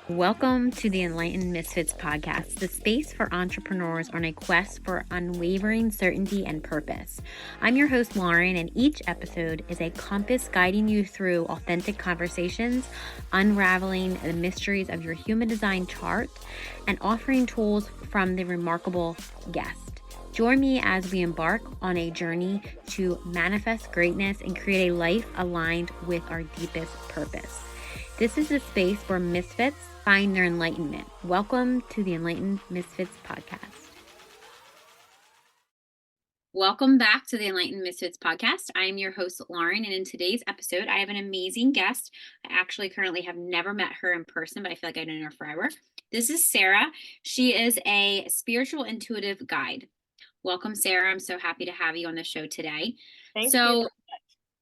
Welcome to the Enlightened Misfits podcast, the space for entrepreneurs on a quest for unwavering certainty and purpose. I'm your host, Lauren, and each episode is a compass guiding you through authentic conversations, unraveling the mysteries of your human design chart, and offering tools from the remarkable guest. Join me as we embark on a journey to manifest greatness and create a life aligned with our deepest purpose. This is the space where misfits find their enlightenment. Welcome to the Enlightened Misfits podcast. Welcome back to the Enlightened Misfits podcast. I'm your host, Lauren, and in today's episode, I have an amazing guest. I actually currently have never met her in person, but I feel like I've known her forever. This is Sarah. She is a spiritual intuitive guide. Welcome, Sarah. I'm so happy to have you on the show today. Thank you.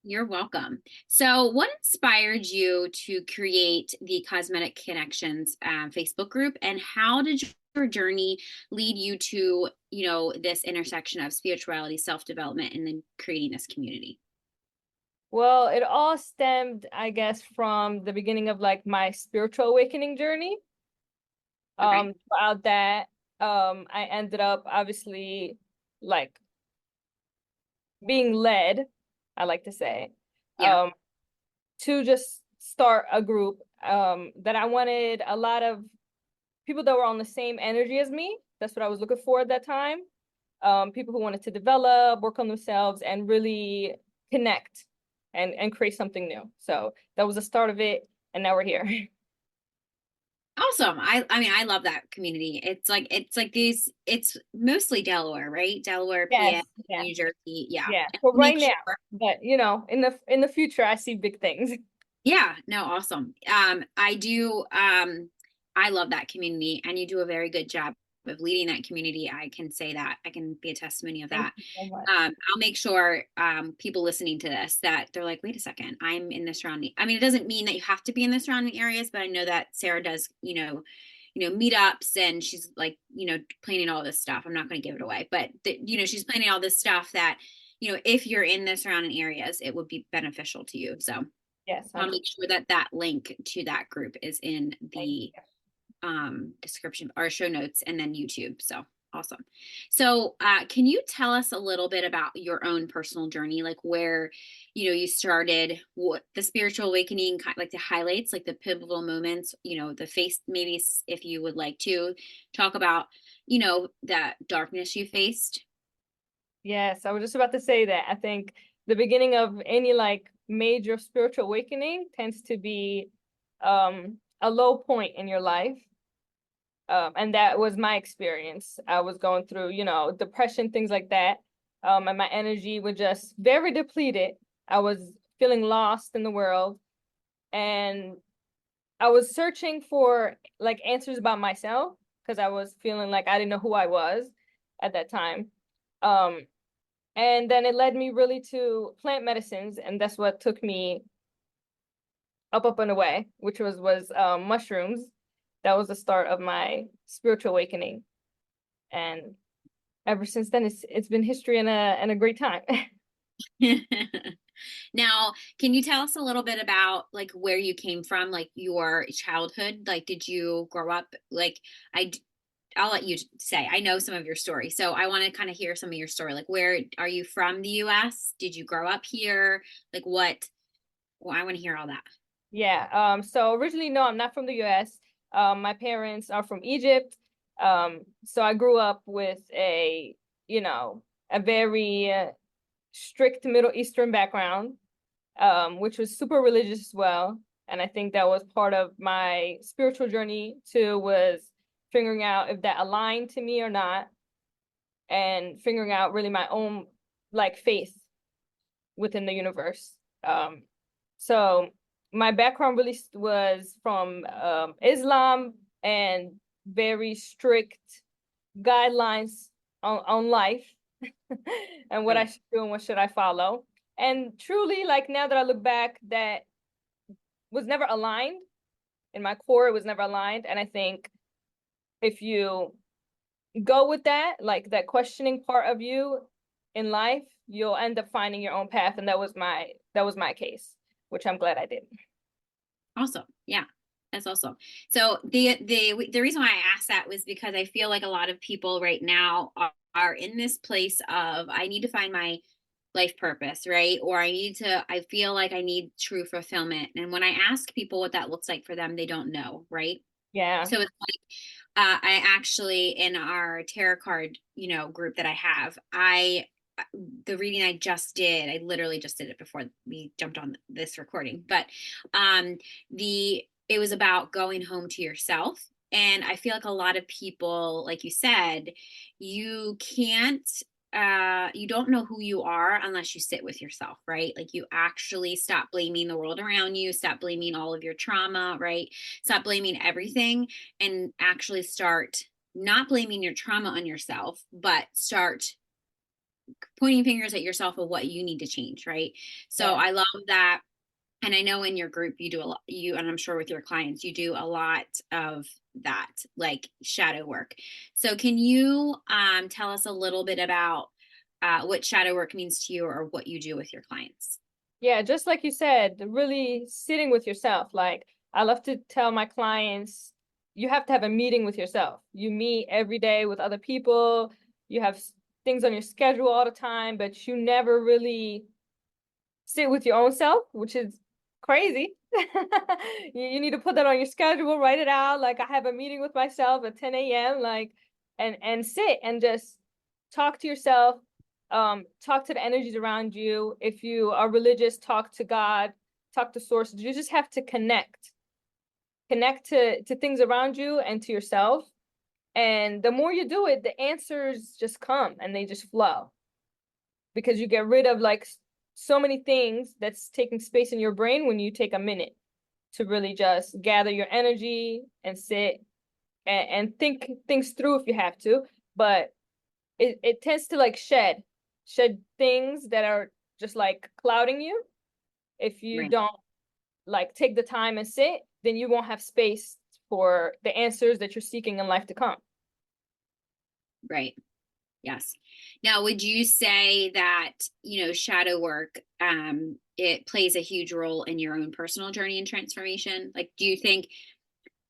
You're welcome. So what inspired you to create the Cosmetic Connections Facebook group, and how did your journey lead you to, this intersection of spirituality, self-development, and then creating this community? Well, it all stemmed, I guess, from the beginning of my spiritual awakening journey. Okay. Throughout that, I ended up obviously being led, I like to say, Yeah. to just start a group that I wanted a lot of people that were on the same energy as me. That's what I was looking for at that time. People who wanted to develop, work on themselves, and really connect and create something new. So that was the start of it, and now we're here. Awesome. I love that community. It's mostly Delaware, right? Delaware, PA, Yes, yeah, New Jersey. Yeah. yeah. And For I'll make right now, sure. but in the future, I see big things. Yeah, no, awesome. I do. I love that community, and you do a very good job of leading that community. I can say that. I can be a testimony of Thank that. you so much. I'll make sure people listening to this that they're like, wait a second, I'm in the surrounding. I mean, it doesn't mean that you have to be in the surrounding areas, but I know that Sarah does, meetups, and she's like, planning all this stuff. I'm not going to give it away, but she's planning all this stuff that, if you're in the surrounding areas, it would be beneficial to you. So Yes, I'll make sure that link to that group is in the description or show notes, and then YouTube. So awesome. So can you tell us a little bit about your own personal journey, like where you started, what the spiritual awakening, like the highlights, like the pivotal moments, the face, maybe if you would like to talk about that darkness you faced. Yes, I was just about to say that. I think the beginning of any major spiritual awakening tends to be a low point in your life. And that was my experience. I was going through, depression, things like that. And my energy was just very depleted. I was feeling lost in the world. And I was searching for answers about myself because I was feeling like I didn't know who I was at that time. And then it led me really to plant medicines, and that's what took me up and away, which was mushrooms. That was the start of my spiritual awakening, and ever since then, it's been history and a great time. Now, can you tell us a little bit about like where you came from, like your childhood? Like, did you grow up I'll let you say. I know some of your story, so I want to kind of hear some of your story. Like, where are you from? The U.S.? Did you grow up here? Like, what? Well, I want to hear all that. Yeah. So originally, no, I'm not from the U.S. My parents are from Egypt. So I grew up with a very strict Middle Eastern background, which was super religious as well. And I think that was part of my spiritual journey too, was figuring out if that aligned to me or not, and figuring out really my own faith within the universe. So my background really was from Islam and very strict guidelines on life and what I Right. should do and what should I follow. And truly, now that I look back, that was never aligned. In my core, it was never aligned. And I think if you go with that, that questioning part of you in life, you'll end up finding your own path. And that was my case, which I'm glad I did. Awesome. Yeah. That's awesome. So the reason why I asked that was because I feel like a lot of people right now are in this place of I need to find my life purpose, right? Or I feel like I need true fulfillment. And when I ask people what that looks like for them, they don't know, right? Yeah. So it's like I actually in our tarot card, group that I have, the reading I just did, I literally just did it before we jumped on this recording, but um it was about going home to yourself. And I feel like a lot of people, like you said, you can't you don't know who you are unless you sit with yourself, right? Like you actually stop blaming the world around you, stop blaming all of your trauma, right? Stop blaming everything and actually start not blaming your trauma on yourself, but start pointing fingers at yourself of what you need to change, right? So Yeah. I love that. And I know in your group you do a lot, and I'm sure with your clients you do a lot of that, like shadow work. So can you tell us a little bit about what shadow work means to you or what you do with your clients? Yeah, just like you said, really sitting with yourself. Like I love to tell my clients, you have to have a meeting with yourself. You meet every day with other people. You have things on your schedule all the time, but you never really sit with your own self, which is crazy. You need to put that on your schedule, write it out. Like I have a meeting with myself at 10 a.m. Like and sit and just talk to yourself, talk to the energies around you. If you are religious, talk to God, talk to source. You just have to connect to things around you and to yourself. And the more you do it, the answers just come and they just flow because you get rid of like so many things that's taking space in your brain when you take a minute to really just gather your energy and sit and think things through if you have to. But it tends to like shed things that are just like clouding you. If you Right. don't like take the time and sit, then you won't have space for the answers that you're seeking in life to come. Right. Yes. Now, would you say that, shadow work, it plays a huge role in your own personal journey and transformation? Like, do you think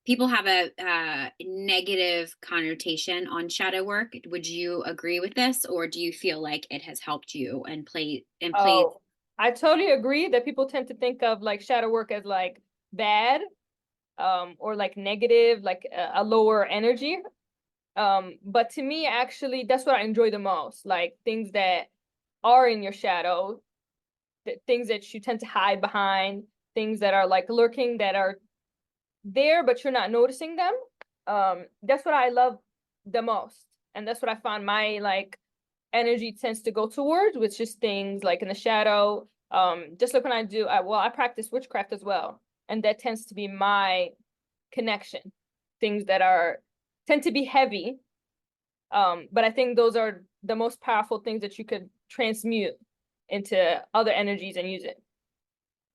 people have a negative connotation on shadow work? Would you agree with this, or do you feel like it has helped you and played? Oh, I totally agree that people tend to think of like shadow work as like bad, or like negative, like a lower energy. But to me, actually, that's what I enjoy the most. Like things that are in your shadow, things that you tend to hide behind, things that are like lurking, that are there, but you're not noticing them. That's what I love the most. And that's what I find my like energy tends to go towards, which is things like in the shadow. Just like when I practice witchcraft as well. And that tends to be my connection. Things that are tend to be heavy. But I think those are the most powerful things that you could transmute into other energies and use it.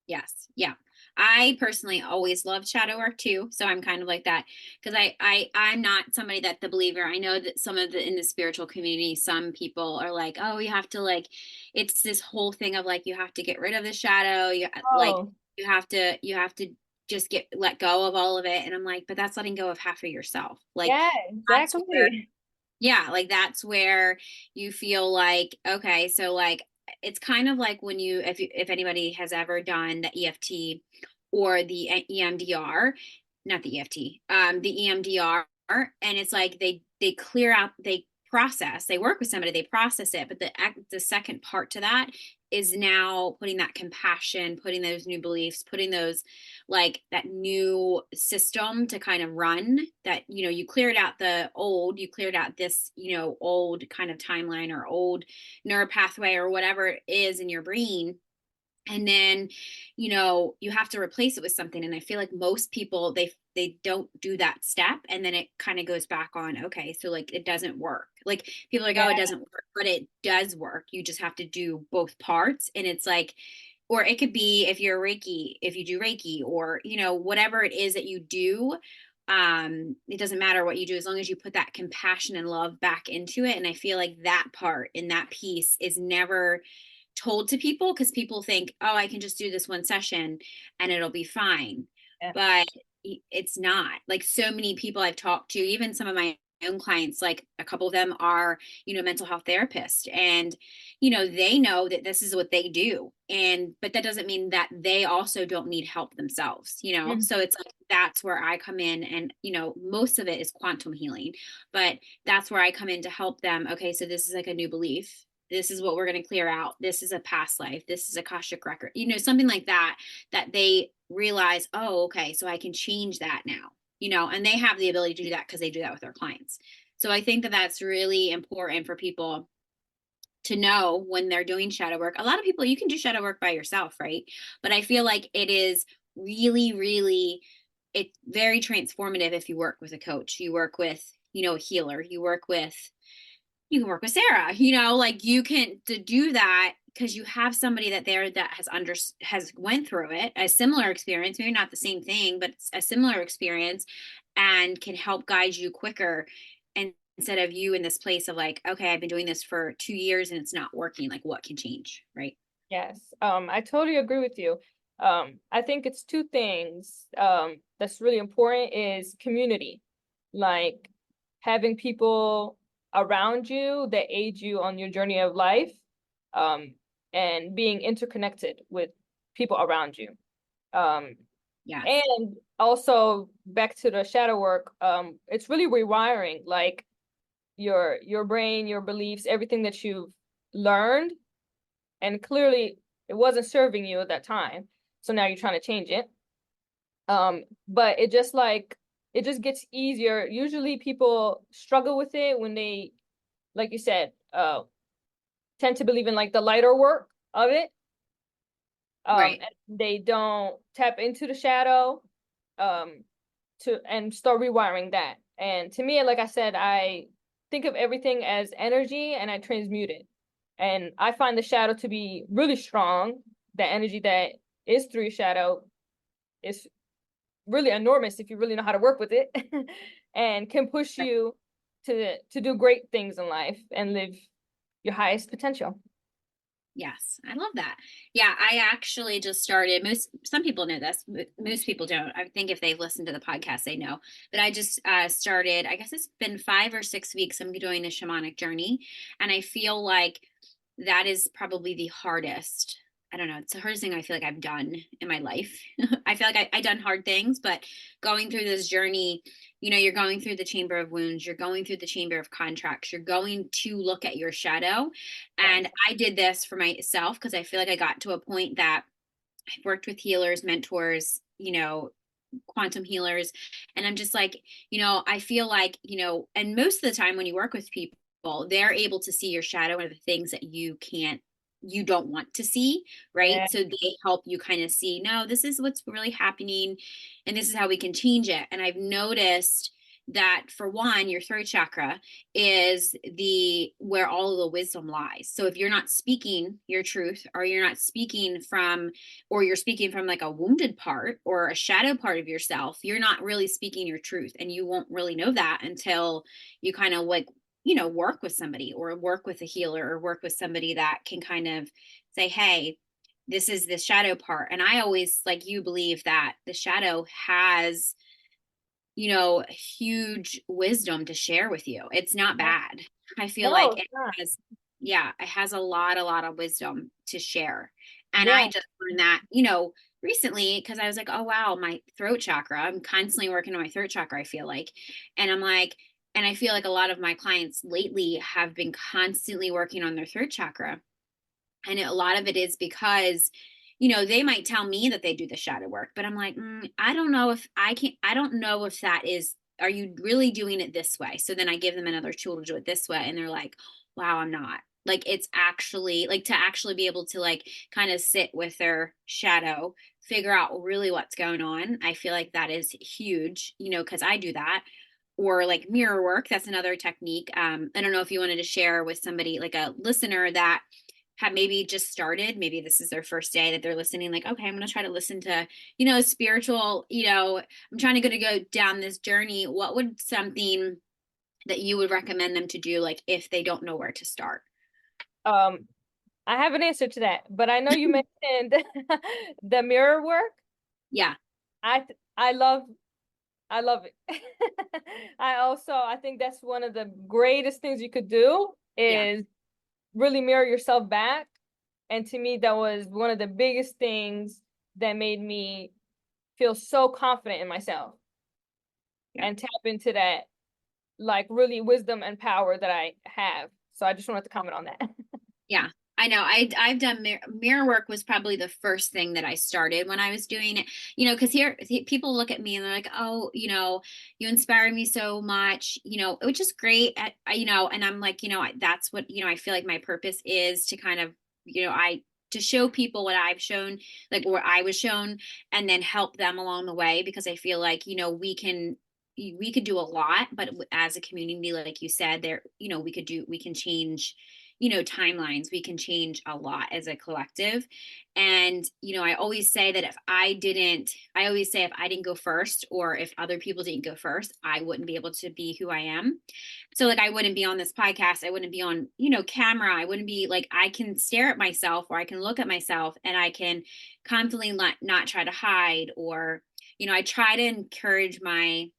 Yes. Yeah. I personally always loved shadow work too. So I'm kind of like that because I'm not somebody that the believer. I know that some of the in the spiritual community, some people are like, oh, you have to like, it's this whole thing of like, you have to get rid of the shadow. Oh, You have to just let go of all of it. And I'm like, but that's letting go of half of yourself. Like yeah, that's where, exactly. yeah, like that's where you feel like, okay, so like it's kind of like when if anybody has ever done the EFT or the EMDR, not the EFT, the EMDR, and it's like they clear out, they process, they work with somebody, they process it, but the second part to that is now putting that compassion, putting those new beliefs, putting those like that new system to kind of run that, you cleared out you cleared out this, old kind of timeline or old neural pathway or whatever it is in your brain. And then, you have to replace it with something. And I feel like most people, they don't do that step. And then it kind of goes back on, okay, so like it doesn't work. Like people are like, Yeah, oh, it doesn't work, but it does work. You just have to do both parts. And it's like, or it could be if you're Reiki, if you do Reiki or, whatever it is that you do, it doesn't matter what you do as long as you put that compassion and love back into it. And I feel like that part in that piece is never told to people because people think, oh, I can just do this one session and it'll be fine. yeah, But it's not. Like, so many people I've talked to, even some of my own clients, like a couple of them are, mental health therapists, and they know that this is what they do, and but that doesn't mean that they also don't need help themselves. Mhm. So it's like, that's where I come in, and most of it is quantum healing, but that's where I come in to help them. Okay, so this is like a new belief, this is what we're going to clear out, this is a past life, this is Akashic record, something like that, that they realize, oh, okay, so I can change that now, and they have the ability to do that because they do that with their clients. So I think that that's really important for people to know when they're doing shadow work. A lot of people, you can do shadow work by yourself, right? But I feel like it is really, really, it's very transformative if you work with a coach, you work with, a healer, you can work with Sarah, like you can to do that because you have somebody that has went through it, a similar experience, maybe not the same thing, but it's a similar experience, and can help guide you quicker. And instead of you in this place of like, okay, I've been doing this for 2 years and it's not working, like what can change, right? Yes, I totally agree with you. I think it's two things that's really important is community, like having people around you that aid you on your journey of life, um, and being interconnected with people around you. Um, Yes. and also back to the shadow work, it's really rewiring, like your brain, your beliefs, everything that you've learned, and clearly it wasn't serving you at that time. So now you're trying to change it. But it just gets easier. Usually people struggle with it when they, like you said, tend to believe in like the lighter work of it. Right. And they don't tap into the shadow, um, to and start rewiring that. And to me, like I said, I think of everything as energy and I transmute it. And I find the shadow to be really strong. The energy that is through your shadow is really enormous if you really know how to work with it, and can push you to do great things in life and live your highest potential. Yes, I love that. Yeah, I actually just started. Some people know this, but most people don't. I think if they've listened to the podcast, they know. But I just started. I guess it's been 5 or 6 weeks. I'm doing the shamanic journey, and I feel like that is probably the hardest. I don't know. It's the hardest thing I feel like I've done in my life. I feel like I done hard things, but going through this journey, you're going through the chamber of wounds, you're going through the chamber of contracts, you're going to look at your shadow. And Yes. I did this for myself because I feel like I got to a point that I've worked with healers, mentors, quantum healers. And I'm just like, I feel like, and most of the time when you work with people, they're able to see your shadow and the things that you don't want to see, right? Yeah. So they help you kind of see, no, this is what's really happening and this is how we can change it. And I've noticed that, for one, your throat chakra is the where all of the wisdom lies. So if you're not speaking your truth, or you're speaking from like a wounded part or a shadow part of yourself, you're not really speaking your truth, and you won't really know that until you kind of like, work with somebody or work with a healer or work with somebody that can kind of say, hey, this is the shadow part. And I always, like you, believe that the shadow has, huge wisdom to share with you. It's not Yeah. bad. I feel No, like it's not. has, yeah, it has a lot of wisdom to share. And I Yeah. just learned that, recently, because I was like, oh, wow, my throat chakra, I'm constantly working on my throat chakra, I feel like. And I'm like, and I feel like a lot of my clients lately have been constantly working on their throat chakra. And a lot of it is because, they might tell me that they do the shadow work, but I'm like, I don't know if I don't know if that is, are you really doing it this way? So then I give them another tool to do it this way. And they're like, wow, I'm not. Like, it's actually like to actually be able to like kind of sit with their shadow, figure out really what's going on. I feel like that is huge, because I do that. Or like mirror work, that's another technique. I don't know if you wanted to share with somebody, like a listener that have maybe just started, maybe this is their first day that they're listening, like, okay, I'm going to try to listen to, spiritual, I'm trying to go down this journey. What would something that you would recommend them to do, like if they don't know where to start? Um, I have an answer to that, but I know you mentioned the mirror work. Yeah. I love I love it. I think that's one of the greatest things you could do Yeah. is really mirror yourself back. And to me, that was one of the biggest things that made me feel so confident in myself Yeah. and tap into that like really wisdom and power that I have. So I just wanted to comment on that. Yeah, I know. I've done mirror work was probably the first thing that I started when I was doing it. Because people look at me and they're like, "Oh, you inspire me so much." Which is great. And I'm like, that's what I feel like my purpose is to kind of, I to show people what I've shown, like what I was shown, and then help them along the way because I feel like we could do a lot, but as a community, like you said, we can change timelines. We can change a lot as a collective. And I always say that I always say if I didn't go first, or if other people didn't go first, I wouldn't be able to be who I am. So like I wouldn't be on this podcast, I wouldn't be on camera, I wouldn't be like, I can stare at myself, or I can look at myself, and I can constantly not try to hide, or I try to encourage my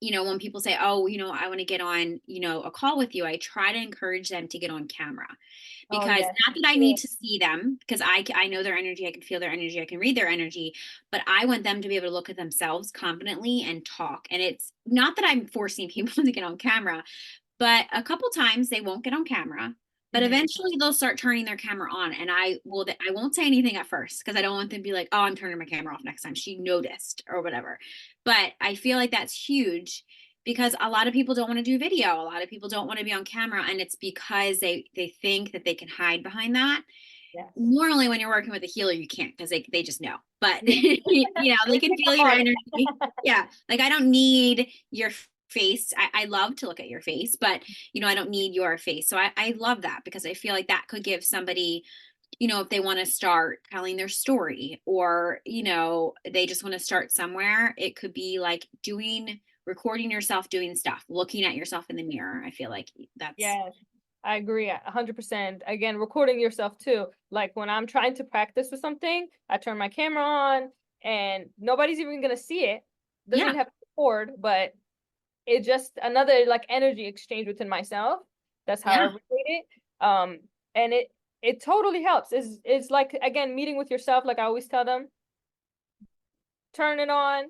when people say, "Oh, I want to get on, a call with you," I try to encourage them to get on camera, Oh, because yes. not that I need to see them, because I know their energy, I can feel their energy, I can read their energy, but I want them to be able to look at themselves confidently and talk. And it's not that I'm forcing people to get on camera, but a couple times they won't get on camera, but Hmm. eventually they'll start turning their camera on, and I won't say anything at first because I don't want them to be like, "Oh, I'm turning my camera off next time. She noticed," or whatever. But I feel like that's huge because a lot of people don't want to do video. A lot of people don't want to be on camera, and it's because they think that they can hide behind that. Yes. Normally when you're working with a healer, you can't, because they just know. But Yeah. they We can pick feel up your on energy. it. Yeah. Like I don't need your face. I love to look at your face, but I don't need your face. So I love that, because I feel like that could give somebody, if they want to start telling their story, or they just want to start somewhere, it could be like recording yourself doing stuff, looking at yourself in the mirror. I feel like that's Yes, I agree 100%. Again, recording yourself too. Like when I'm trying to practice with something, I turn my camera on and nobody's even gonna see it. Doesn't yeah, even have to record, but it just another like energy exchange within myself. That's how I yeah, relate it. And it totally helps. It's like again meeting with yourself. Like I always tell them, turn it on,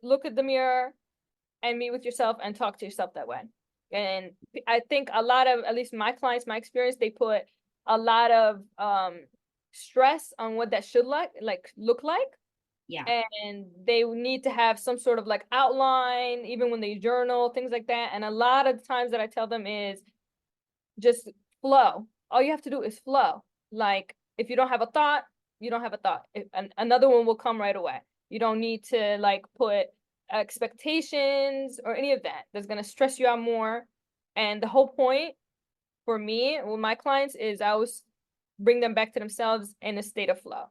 look at the mirror, and meet with yourself and talk to yourself that way. And I think a lot of, at least my clients, my experience, they put a lot of stress on what that should look like. yeah, And they need to have some sort of like outline, even when they journal, things like that. And a lot of the times that I tell them is just flow. All you have to do is flow. Like if you don't have a thought, you don't have a thought. Another one will come right away. You don't need to like put expectations or any of that. That's gonna stress you out more. And the whole point for me with my clients is I always bring them back to themselves in a state of flow.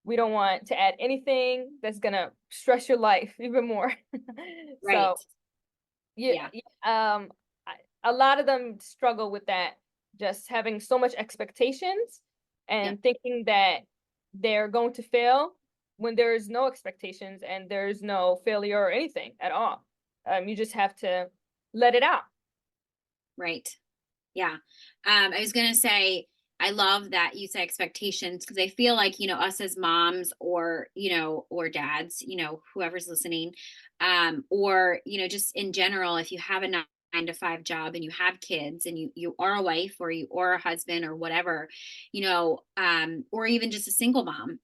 We don't want to add anything that's gonna stress your life even more. right. So yeah, Yeah, a lot of them struggle with that, just having so much expectations yep, and thinking that they're going to fail when there is no expectations and there's no failure or anything at all. You just have to let it out. right. Yeah. I was gonna say, I love that you say expectations, because I feel like, us as moms, or, or dads, whoever's listening, or, just in general, if you have a 9 to 5 job and you have kids, and you are a wife, or you or a husband, or whatever, or even just a single mom,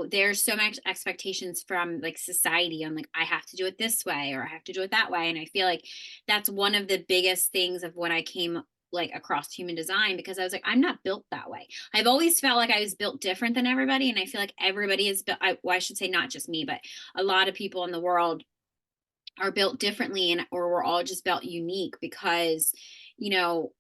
there's so much expectations from like society on, like, I have to do it this way, or I have to do it that way. And I feel like that's one of the biggest things of when I came like across human design, because I was like, I'm not built that way. I've always felt like I was built different than everybody. And I feel like everybody is built, well, I should say not just me, but a lot of people in the world are built differently, and or we're all just built unique, because, you know,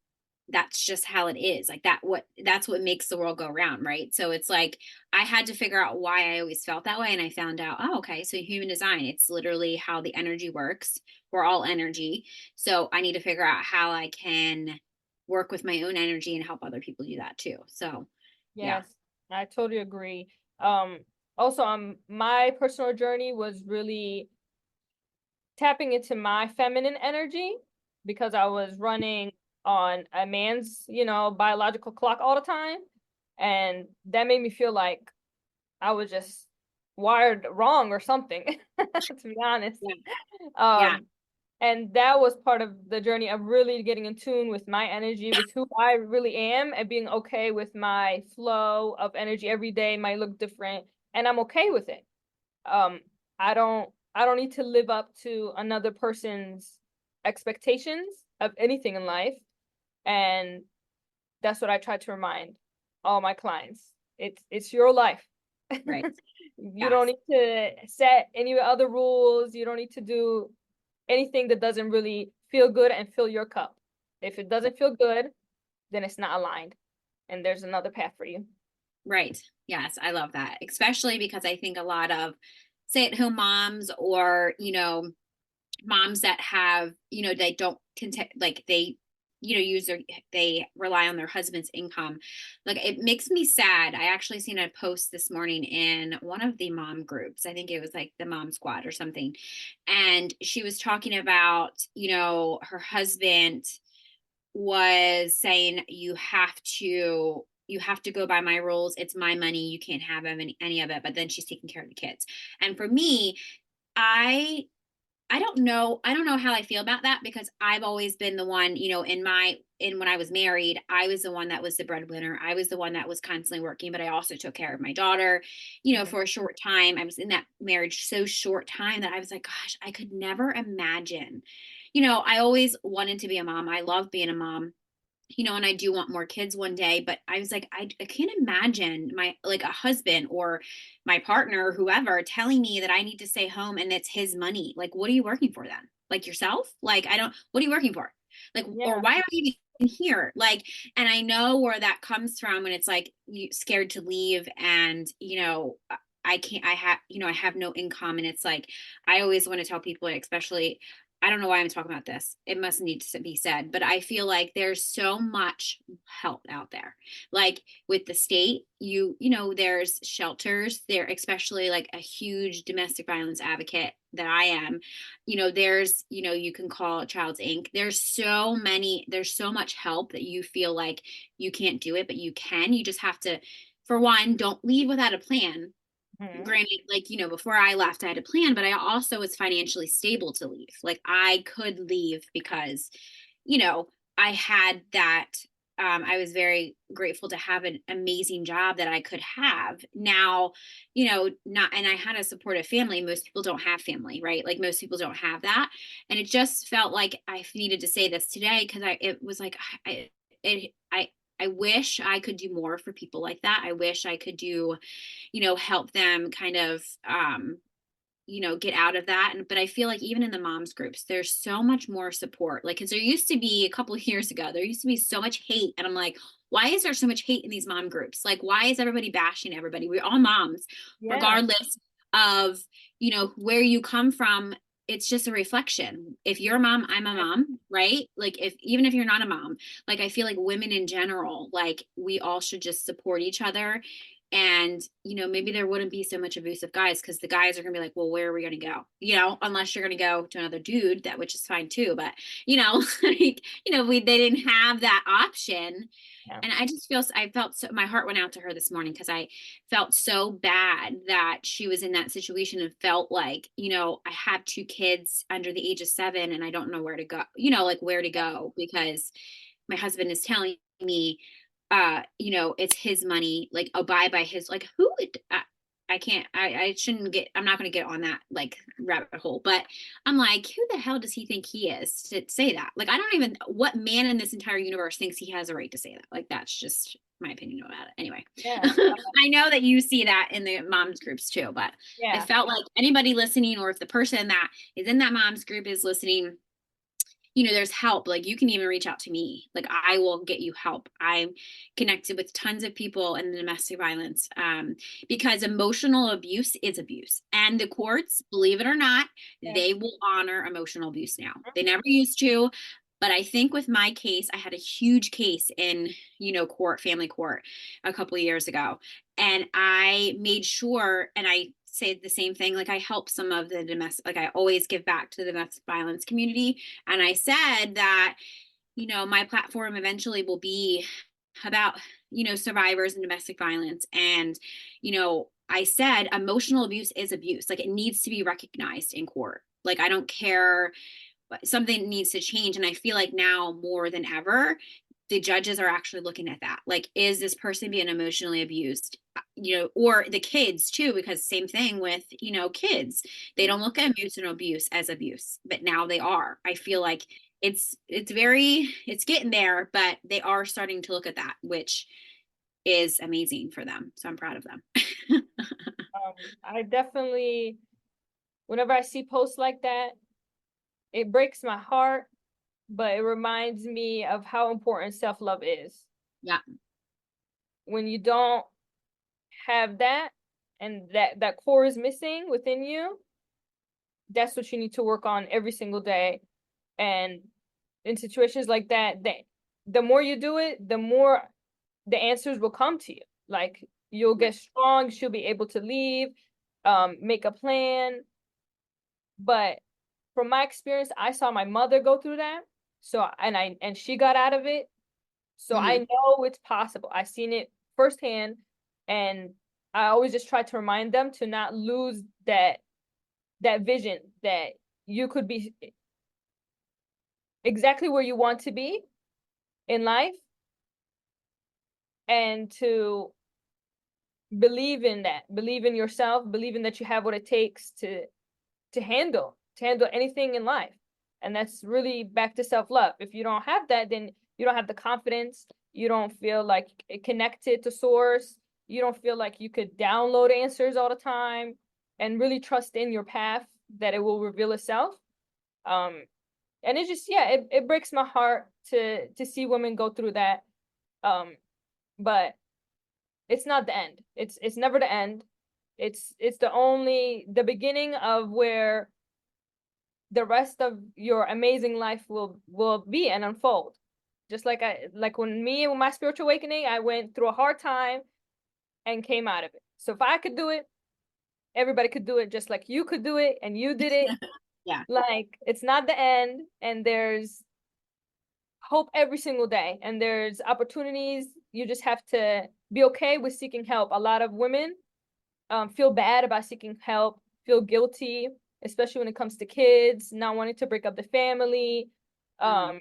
that's just how it is. Like that's what makes the world go round, right? So it's like I had to figure out why I always felt that way, and I found out, oh, okay, so human design, it's literally how the energy works. We're all energy. So I need to figure out how I can work with my own energy and help other people do that too. So yeah. Yes, I totally agree. Um, Also, my personal journey was really tapping into my feminine energy because I was running on a man's, biological clock all the time. And that made me feel like I was just wired wrong or something, to be honest. Yeah. Yeah. Um, and that was part of the journey of really getting in tune with my energy, with who I really am, and being okay with my flow of energy. Every day might look different, and I'm okay with it. Um, I don't need to live up to another person's expectations of anything in life. And that's what I try to remind all my clients. It's your life. Right. You don't Yes. need to set any other rules. You don't need to do anything that doesn't really feel good and fill your cup. If it doesn't feel good, then it's not aligned, and there's another path for you. Right. Yes, I love that. Especially because I think a lot of stay-at-home moms or, moms that have, they don't like they, use they rely on their husband's income. Like it makes me sad. I actually seen a post this morning in one of the mom groups. I think it was like the mom squad or something. And she was talking about, her husband was saying you have to go by my rules. It's my money. You can't have any of it. But then she's taking care of the kids. And for me, I I don't know how I feel about that because I've always been the one, in when I was married, I was the one that was the breadwinner. I was the one that was constantly working, but I also took care of my daughter, Mhm. for a short time. I was in that marriage so short time that I was like, gosh, I could never imagine. I always wanted to be a mom. I love being a mom, and I do want more kids one day, but I was like, I can't imagine my like a husband or my partner or whoever telling me that I need to stay home and it's his money. Like, what are you working for then? Like yourself? Like, I don't, what are you working for? Like, or Yeah. why are you even here? Like, and I know where that comes from when it's like you scared to leave and, I can't, I have no income. And it's like, I always want to tell people, especially I don't know why I'm talking about this. It must need to be said, but I feel like there's so much help out there. Like with the state, there's shelters there, especially like a huge domestic violence advocate that I am. There's, you can call Child's Inc. There's so much help that you feel like you can't do it, but you can. You just have to, for one, don't leave without a plan. Mhm. Granted, like, before I left, I had a plan, but I also was financially stable to leave. Like, I could leave because, you know, I had that. I was very grateful to have an amazing job that I could have now, not, and I had a supportive family. Most people don't have family, right? Like, most people don't have that. And it just felt like I needed to say this today because it was like, it, I wish I could do more for people like that. I wish I could do, help them kind of, get out of that. But I feel like even in the moms groups, there's so much more support. Like, cause there used to be a couple of years ago, there used to be so much hate. And I'm like, why is there so much hate in these mom groups? Like, why is everybody bashing everybody? We're all moms, Yeah. regardless of, where you come from. It's just a reflection. If you're a mom, I'm a mom, right? Like even if you're not a mom, like I feel like women in general, like we all should just support each other and maybe there wouldn't be so much abusive guys because the guys are gonna be like, well, where are we gonna go, unless you're gonna go to another dude, that which is fine too, but like they didn't have that option. Yeah. And I felt so, my heart went out to her this morning because I felt so bad that she was in that situation and felt like, I have two kids under the age of 7 and I don't know where to go, like where to go because my husband is telling me, it's his money, like abide by his, like who would, I can't, I shouldn't get, I'm not going to get on that like rabbit hole, but I'm like, who the hell does he think he is to say that? Like, I don't even, what man in this entire universe thinks he has a right to say that? Like, that's just my opinion about it. Anyway, Yeah. I know that you see that in the moms groups too, but I Yeah. felt like anybody listening, or if the person that is in that moms group is listening, there's help. Like you can even reach out to me. Like I will get you help. I'm connected with tons of people in the domestic violence because emotional abuse is abuse. And the courts, believe it or not, Yeah. they will honor emotional abuse now. They never used to. But I think with my case, I had a huge case in, family court a couple of years ago. And I made sure, and I say the same thing. Like I help some of the domestic, like I always give back to the domestic violence community. And I said that, my platform eventually will be about, survivors and domestic violence. And, I said emotional abuse is abuse. Like it needs to be recognized in court. Like I don't care, but something needs to change. And I feel like now more than ever, the judges are actually looking at that. Like, is this person being emotionally abused? Or the kids too, because same thing with, kids. They don't look at emotional abuse as abuse, but now they are. I feel like it's getting there, but they are starting to look at that, which is amazing for them. So I'm proud of them. I definitely, whenever I see posts like that, it breaks my heart, but it reminds me of how important self-love is. Yeah. When you don't have that and that core is missing within you, that's what you need to work on every single day. And in situations like that, the more you do it, the more the answers will come to you. Like you'll get strong, she'll be able to leave, make a plan. But from my experience, I saw my mother go through that. So and she got out of it. So I Mm-hmm. know it's possible. I've seen it firsthand, and I always just try to remind them to not lose that vision that you could be exactly where you want to be in life, and to believe in that, believe in yourself, believe in that you have what it takes to handle anything in life. And that's really back to self-love. If you don't have that, then you don't have the confidence, you don't feel like connected to source, you don't feel like you could download answers all the time and really trust in your path that it will reveal itself. And it just, yeah, it breaks my heart to see women go through that. But it's not the end. It's never the end. It's the beginning of where the rest of your amazing life will be and unfold. Just like when my spiritual awakening, I went through a hard time and came out of it. So if I could do it, everybody could do it, just like you could do it and you did it. Yeah. Like it's not the end, and there's hope every single day, and there's opportunities. You just have to be okay with seeking help. A lot of women feel bad about seeking help, feel guilty, especially when it comes to kids, not wanting to break up the family. Mm-hmm.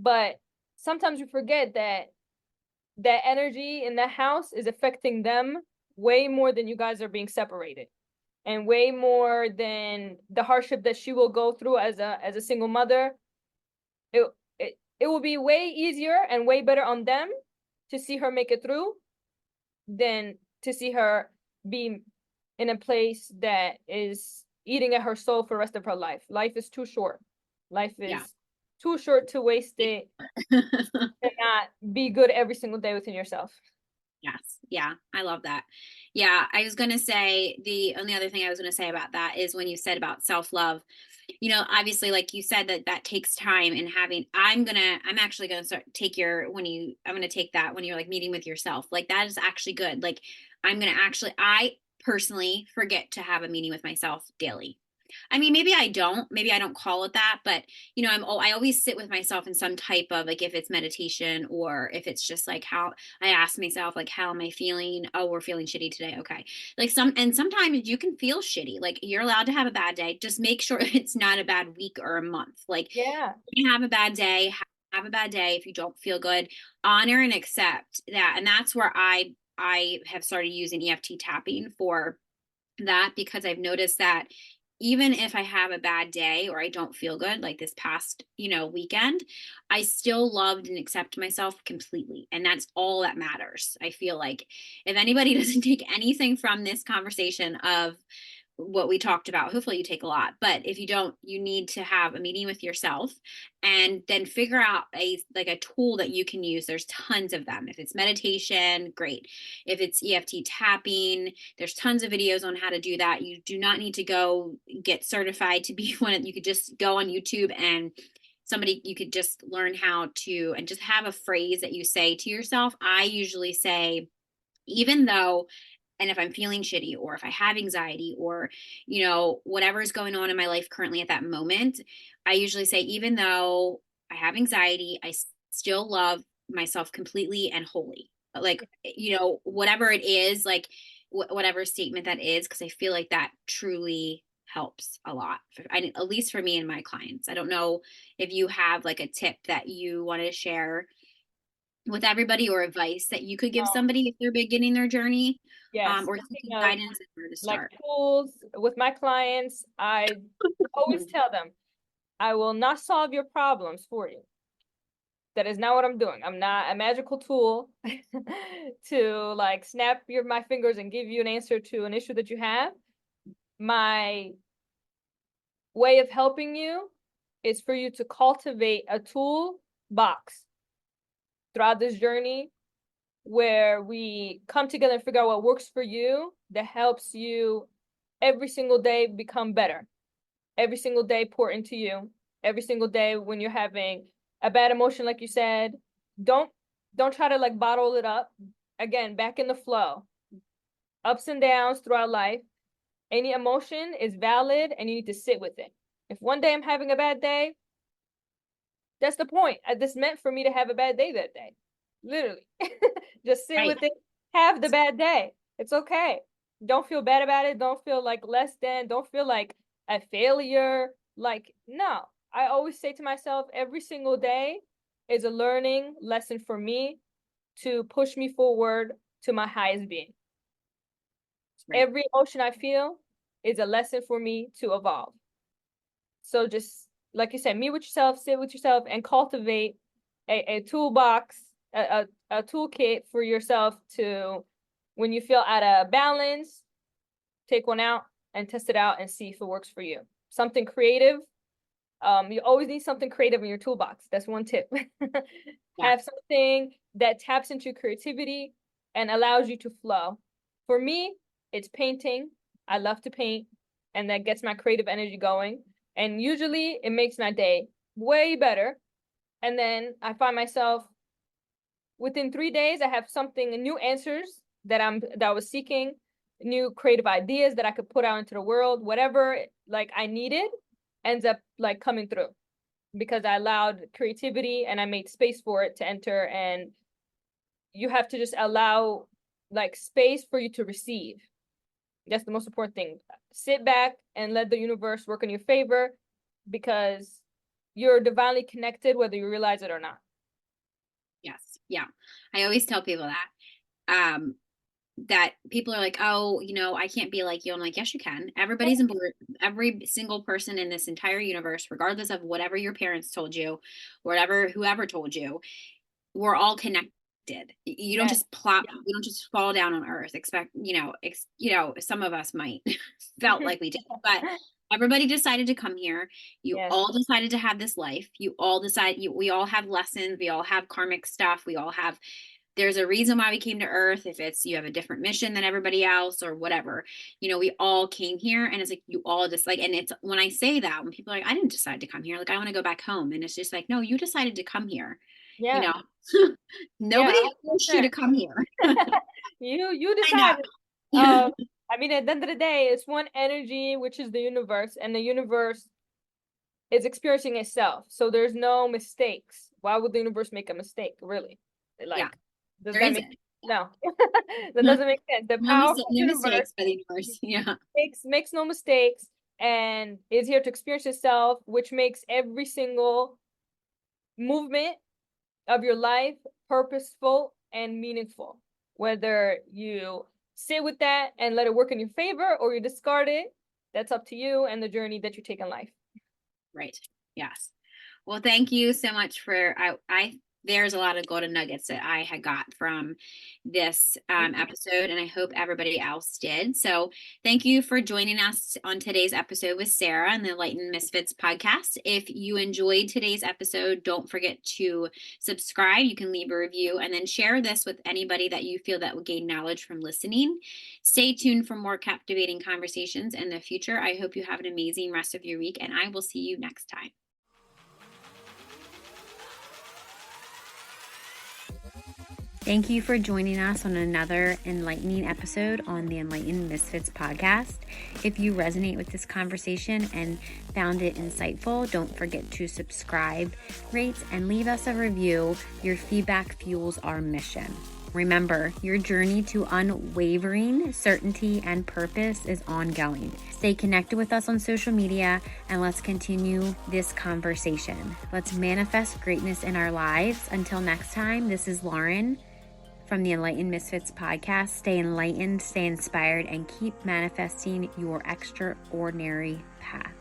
But sometimes we forget that energy in that house is affecting them way more than you guys are being separated, and way more than the hardship that she will go through as a single mother. It will be way easier and way better on them to see her make it through than to see her be in a place that is eating at her soul for the rest of her life. Life is too short. Life Yeah. is too short to waste it and not be good every single day within yourself. Yes. Yeah. I love that. Yeah. I was going to say the only other thing I was going to say about that is when you said about self-love, obviously, like you said, that takes time and I'm actually going to I'm going to take that when you're like meeting with yourself, like that is actually good. Like I personally forget to have a meeting with myself daily. I mean, maybe I don't call it that, but I always sit with myself in some type of like, if it's meditation or if it's just like how I ask myself, like, how am I feeling? Oh, we're feeling shitty today. Okay. Like sometimes you can feel shitty. Like you're allowed to have a bad day. Just make sure it's not a bad week or a month. Like Yeah. you can have a bad day, have a bad day. If you don't feel good, honor and accept that. And that's where I have started using EFT tapping for that, because I've noticed that even if I have a bad day or I don't feel good, like this past, weekend, I still loved and accept myself completely. And that's all that matters. I feel like if anybody doesn't take anything from this conversation of what we talked about, hopefully you take a lot, but if you don't, you need to have a meeting with yourself and then figure out a tool that you can use. There's tons of them. If it's meditation, great. If it's EFT tapping, there's tons of videos on how to do that. You do not need to go get certified to be one. You could just go on YouTube and you could just learn how to, and just have a phrase that you say to yourself. I usually say, even though and if I'm feeling shitty, or if I have anxiety, or, you know, whatever is going on in my life currently at that moment, I usually say, even though I have anxiety, I still love myself completely and wholly. Like, you know, whatever it is, like whatever statement that is, because I feel like that truly helps a lot. At least for me and my clients. I don't know if you have like a tip that you want to share with everybody, or advice that you could give somebody if they're beginning their journey, Yes, or speaking seeking of guidance and where to like start. tools with my clients, I always tell them, I will not solve your problems for you. That is not what I'm doing. I'm not a magical tool to like snap my fingers and give you an answer to an issue that you have. My way of helping you is for you to cultivate a tool box throughout this journey, where we come together and figure out what works for you, that helps you every single day become better. Every single day pour into you. Every single day when you're having a bad emotion, like you said, don't try to like bottle it up. Again, back in the flow. Ups and downs throughout life. Any emotion is valid and you need to sit with it. If one day I'm having a bad day, that's the point. This meant for me to have a bad day that day. Literally. Just sit Right. with it. Have the bad day. It's okay. Don't feel bad about it. Don't feel like less than. Don't feel like a failure. Like, no. I always say to myself, every single day is a learning lesson for me to push me forward to my highest being. Right. Every emotion I feel is a lesson for me to evolve. So just like you said, meet with yourself, sit with yourself, and cultivate a toolbox, a toolkit for yourself to, when you feel out of balance, take one out and test it out and see if it works for you. Something creative. You always need something creative in your toolbox. That's one tip. Yeah. Have something that taps into creativity and allows you to flow. For me, it's painting. I love to paint, and that gets my creative energy going. And usually it makes my day way better. And then I find myself within 3 days, I have something, new answers that I was seeking, new creative ideas that I could put out into the world. Whatever like I needed ends up like coming through, because I allowed creativity and I made space for it to enter. And you have to just allow like space for you to receive. That's the most important thing. Sit back and let the universe work in your favor, because you're divinely connected, whether you realize it or not. Yes. Yeah. I always tell people that people are like, oh, you know, I can't be like you. I'm like, yes, you can. Everybody's important. Every single person in this entire universe, regardless of whatever your parents told you, whatever, whoever told you, we're all connected. You don't Yes. just plop, you don't just fall down on earth. Expect, you know, some of us might felt like we did, but everybody decided to come here. You Yes. all decided to have this life. You all decide, we all have lessons. We all have karmic stuff. We all have, there's a reason why we came to earth. If it's, you have a different mission than everybody else or whatever, you know, we all came here, and it's like, you all just like, and it's, when I say that, when people are like, I didn't decide to come here, like, I want to go back home. And it's just like, no, you decided to come here, you Yeah. know. Yeah. Nobody forced you to 100%. come here. You I know. decided. I mean, at the end of the day, it's one energy, which is the universe, and the universe is experiencing itself. So there's no mistakes. Why would the universe make a mistake, really? Yeah, Like, does there that make isn't. no? That doesn't make sense. The No powerful no universe mistakes by the universe. Yeah. makes no mistakes and is here to experience itself, which makes every single movement of your life purposeful and meaningful. Whether you sit with that and let it work in your favor, or you discard it, that's up to you and the journey that you take in life. Right. Yes. Well, thank you so much for I there's a lot of golden nuggets that I had got from this episode, and I hope everybody else did. So thank you for joining us on today's episode with Sarah and the Enlightened Misfits podcast. If you enjoyed today's episode, don't forget to subscribe. You can leave a review and then share this with anybody that you feel that will gain knowledge from listening. Stay tuned for more captivating conversations in the future. I hope you have an amazing rest of your week, and I will see you next time. Thank you for joining us on another enlightening episode on the Enlightened Misfits podcast. If you resonate with this conversation and found it insightful, don't forget to subscribe, rate, and leave us a review. Your feedback fuels our mission. Remember, your journey to unwavering certainty and purpose is ongoing. Stay connected with us on social media and let's continue this conversation. Let's manifest greatness in our lives. Until next time, this is Lauren from the Enlightened Misfits podcast. Stay enlightened, stay inspired, and keep manifesting your extraordinary path.